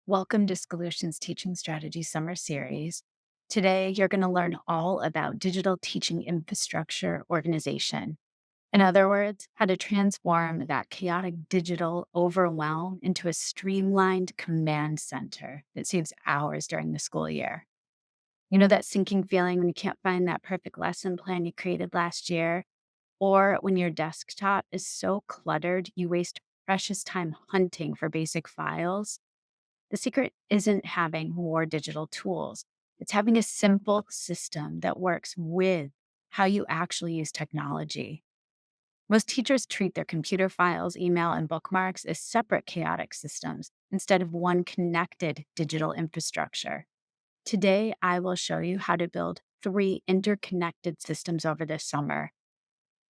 Welcome to Solutions Teaching Strategy Summer Series. Today, you're going to learn all about digital teaching infrastructure organization. In other words, how to transform that chaotic digital overwhelm into a streamlined command center that saves hours during the school year. You know that sinking feeling when you can't find that perfect lesson plan you created last year? Or when your desktop is so cluttered you waste precious time hunting for basic files? The secret isn't having more digital tools. It's having a simple system that works with how you actually use technology. Most teachers treat their computer files, email, and bookmarks as separate chaotic systems instead of one connected digital infrastructure. Today, I will show you how to build three interconnected systems over this summer: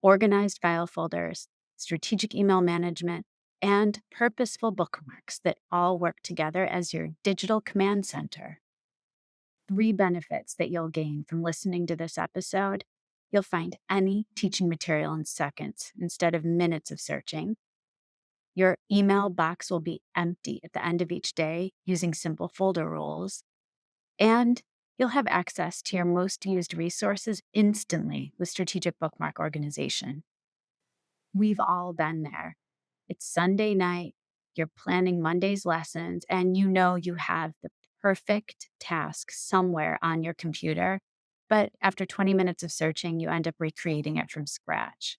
organized file folders, strategic email management, and purposeful bookmarks that all work together as your digital command center. Three benefits that you'll gain from listening to this episode: you'll find any teaching material in seconds instead of minutes of searching. Your email box will be empty at the end of each day using simple folder rules. And you'll have access to your most used resources instantly with strategic bookmark organization. We've all been there. It's Sunday night, you're planning Monday's lessons, and you know you have the perfect task somewhere on your computer. But after 20 minutes of searching, you end up recreating it from scratch.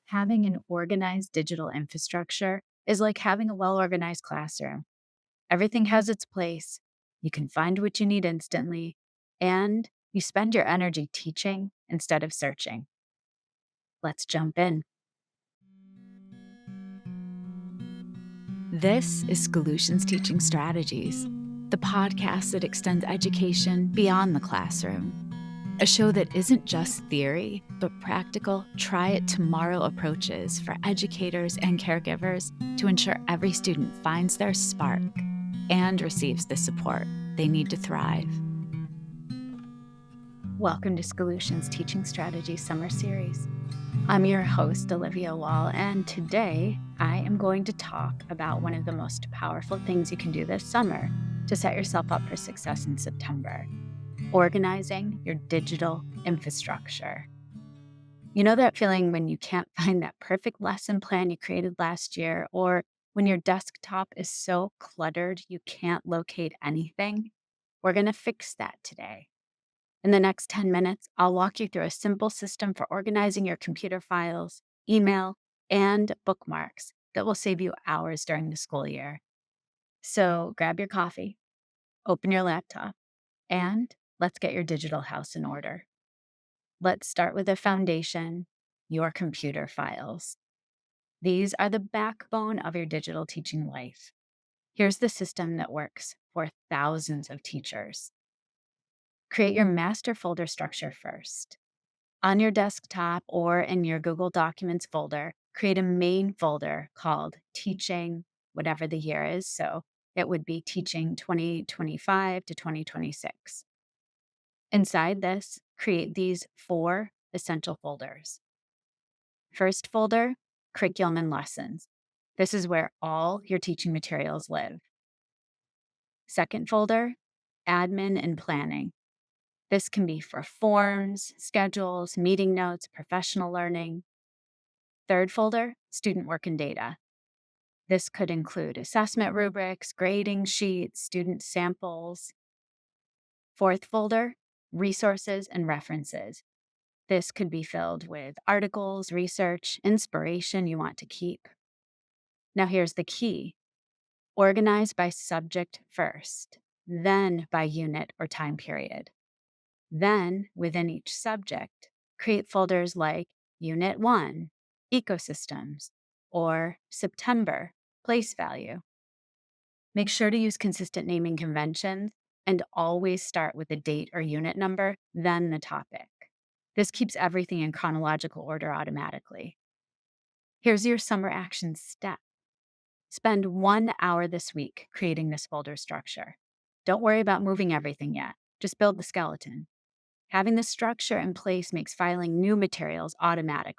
Having an organized digital infrastructure is like having a well organized classroom. Everything has its place, you can find what you need instantly, and you spend your energy teaching instead of searching. Let's jump in. This is Solutions Teaching Strategies, the podcast that extends education beyond the classroom. A show that isn't just theory, but practical, try it tomorrow approaches for educators and caregivers to ensure every student finds their spark and receives the support they need to thrive. Welcome to Solutions Teaching Strategies Summer Series. I'm your host, Olivia Wall, and today I am going to talk about one of the most powerful things you can do this summer to set yourself up for success in September: organizing your digital infrastructure. You know that feeling when you can't find that perfect lesson plan you created last year, or when your desktop is so cluttered you can't locate anything? We're going to fix that today. In the next 10 minutes, I'll walk you through a simple system for organizing your computer files, email, and bookmarks that will save you hours during the school year. So grab your coffee, open your laptop, and let's get your digital house in order. Let's start with the foundation: your computer files. These are the backbone of your digital teaching life. Here's the system that works for thousands of teachers. Create your master folder structure first. On your desktop or in your Google Documents folder, create a main folder called Teaching, whatever the year is. So it would be Teaching 2025 to 2026. Inside this, create these four essential folders. First folder, Curriculum and Lessons. This is where all your teaching materials live. Second folder, Admin and Planning. This can be for forms, schedules, meeting notes, professional learning. Third folder, Student Work and Data. This could include assessment rubrics, grading sheets, student samples. Fourth folder, Resources and References. This could be filled with articles, research, inspiration you want to keep. Now here's the key: organize by subject first, then by unit or time period. Then, within each subject, create folders like Unit 1, Ecosystems, or September, Place Value. Make sure to use consistent naming conventions and always start with the date or unit number, then the topic. This keeps everything in chronological order automatically. Here's your summer action step. Spend 1 hour this week creating this folder structure. Don't worry about moving everything yet. Just build the skeleton. Having the structure in place makes filing new materials automatic.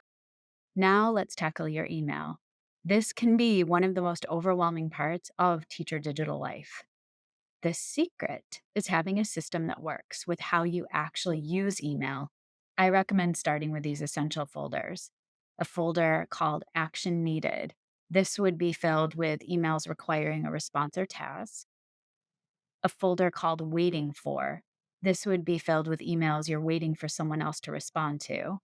Now let's tackle your email. This can be one of the most overwhelming parts of teacher digital life. The secret is having a system that works with how you actually use email. I recommend starting with these essential folders. A folder called Action Needed. This would be filled with emails requiring a response or task. A folder called Waiting For. This would be filled with emails you're waiting for someone else to respond to.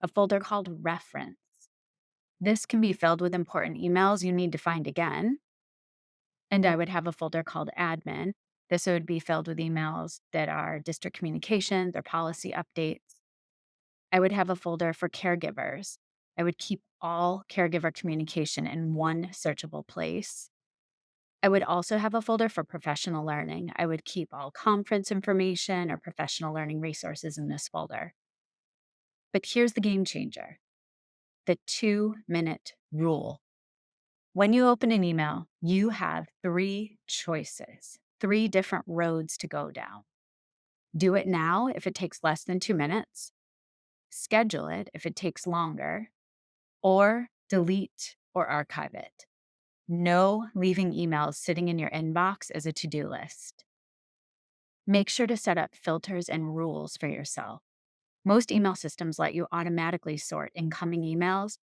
A folder called Reference. This can be filled with important emails you need to find again. And I would have a folder called Admin. This would be filled with emails that are district communications or policy updates. I would have a folder for caregivers. I would keep all caregiver communication in one searchable place. I would also have a folder for professional learning. I would keep all conference information or professional learning resources in this folder. But here's the game changer: the 2-minute rule. When you open an email, you have 3 choices, 3 different roads to go down. Do it now if it takes less than 2 minutes, schedule it if it takes longer, or delete or archive it. No leaving emails sitting in your inbox as a to-do list. Make sure to set up filters and rules for yourself. Most email systems let you automatically sort incoming emails.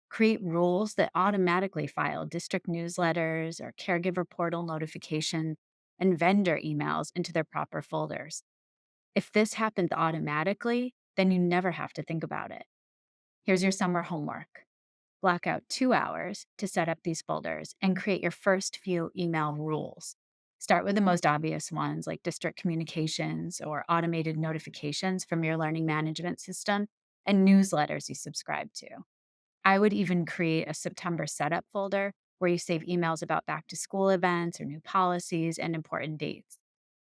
Create rules that automatically file district newsletters or caregiver portal notifications and vendor emails into their proper folders. If this happens automatically, then you never have to think about it. Here's your summer homework. Block out 2 hours to set up these folders and create your first few email rules. Start with the most obvious ones like district communications or automated notifications from your learning management system and newsletters you subscribe to. I would even create a September setup folder where you save emails about back to school events or new policies and important dates.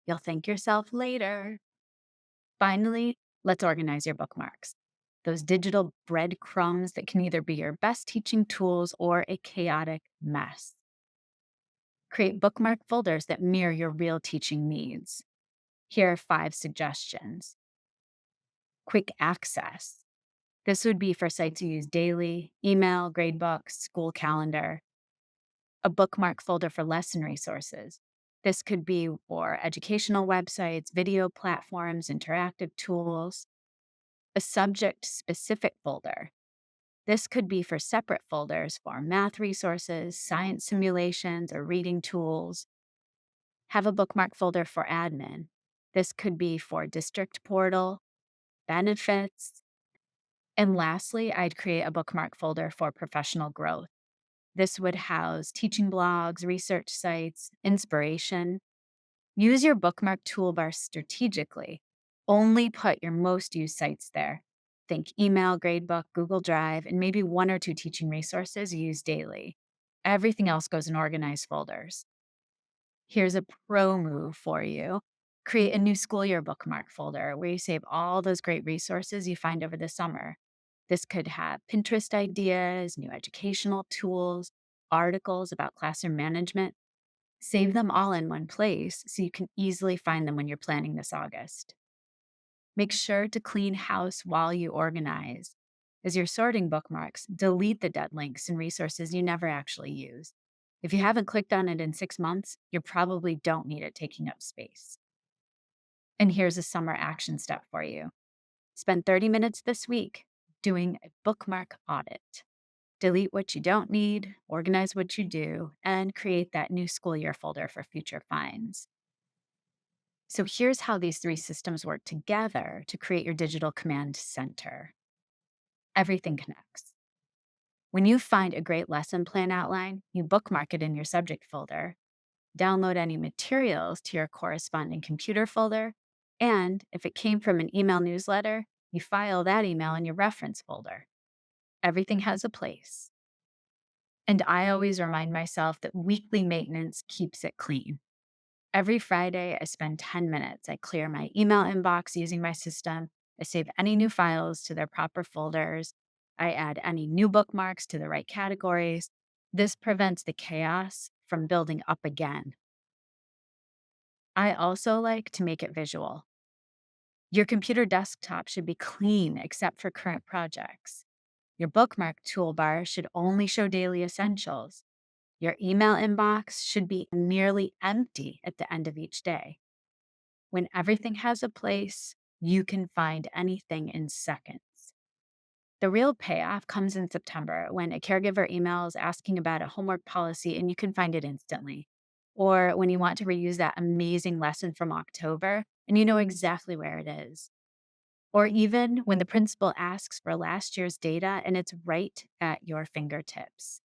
You'll thank yourself later. Finally, let's organize your bookmarks. Those digital breadcrumbs that can either be your best teaching tools or a chaotic mess. Create bookmark folders that mirror your real teaching needs. Here are 5 suggestions. Quick access. This would be for sites you use daily: email, gradebooks, school calendar. A bookmark folder for lesson resources. This could be for educational websites, video platforms, interactive tools. A subject-specific folder. This could be for separate folders for math resources, science simulations, or reading tools. Have a bookmark folder for admin. This could be for district portal, benefits. And lastly, I'd create a bookmark folder for professional growth. This would house teaching blogs, research sites, inspiration. Use your bookmark toolbar strategically. Only put your most used sites there. Think email, gradebook, Google Drive, and maybe 1 or 2 teaching resources you use daily. Everything else goes in organized folders. Here's a pro move for you. Create a new school year bookmark folder where you save all those great resources you find over the summer. This could have Pinterest ideas, new educational tools, articles about classroom management. Save them all in one place so you can easily find them when you're planning this August. Make sure to clean house while you organize. As you're sorting bookmarks, delete the dead links and resources you never actually use. If you haven't clicked on it in 6 months, you probably don't need it taking up space. And here's a summer action step for you. Spend 30 minutes this week doing a bookmark audit. Delete what you don't need, organize what you do, and create that new school year folder for future finds. So here's how these 3 systems work together to create your digital command center. Everything connects. When you find a great lesson plan outline, you bookmark it in your subject folder, download any materials to your corresponding computer folder, and if it came from an email newsletter, you file that email in your reference folder. Everything has a place. And I always remind myself that weekly maintenance keeps it clean. Every Friday, I spend 10 minutes. I clear my email inbox using my system. I save any new files to their proper folders. I add any new bookmarks to the right categories. This prevents the chaos from building up again. I also like to make it visual. Your computer desktop should be clean except for current projects. Your bookmark toolbar should only show daily essentials. Your email inbox should be nearly empty at the end of each day. When everything has a place, you can find anything in seconds. The real payoff comes in September when a caregiver emails asking about a homework policy and you can find it instantly. Or when you want to reuse that amazing lesson from October and you know exactly where it is. Or even when the principal asks for last year's data and it's right at your fingertips.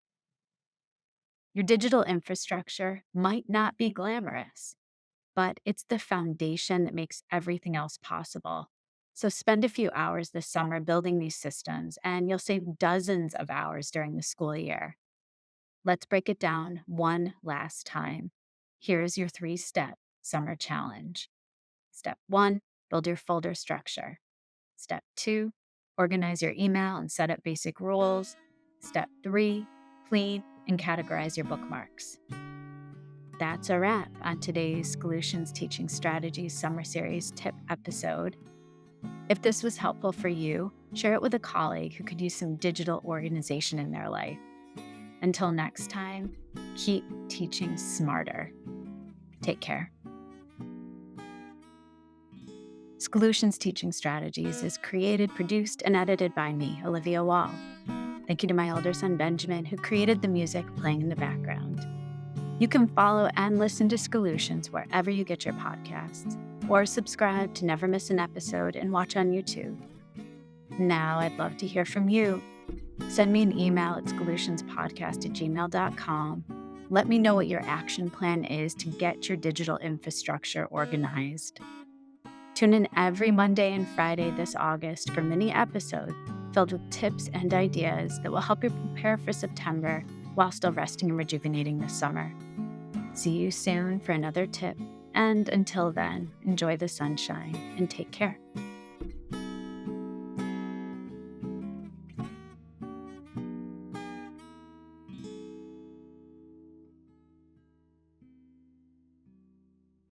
Your digital infrastructure might not be glamorous, but it's the foundation that makes everything else possible. So spend a few hours this summer building these systems, and you'll save dozens of hours during the school year. Let's break it down one last time. Here's your 3-step summer challenge. Step 1, build your folder structure. Step 2, organize your email and set up basic rules. Step 3, clean and categorize your bookmarks. That's a wrap on today's Solutions Teaching Strategies Summer Series tip episode. If this was helpful for you, share it with a colleague who could use some digital organization in their life. Until next time, keep teaching smarter. Take care. Solutions Teaching Strategies is created, produced, and edited by me, Olivia Wall. Thank you to my older son, Benjamin, who created the music playing in the background. You can follow and listen to Solutions wherever you get your podcasts, or subscribe to never miss an episode and watch on YouTube. Now I'd love to hear from you. Send me an email at solutionspodcast@gmail.com. Let me know what your action plan is to get your digital infrastructure organized. Tune in every Monday and Friday this August for mini episodes filled with tips and ideas that will help you prepare for September while still resting and rejuvenating this summer. See you soon for another tip, and until then, enjoy the sunshine and take care.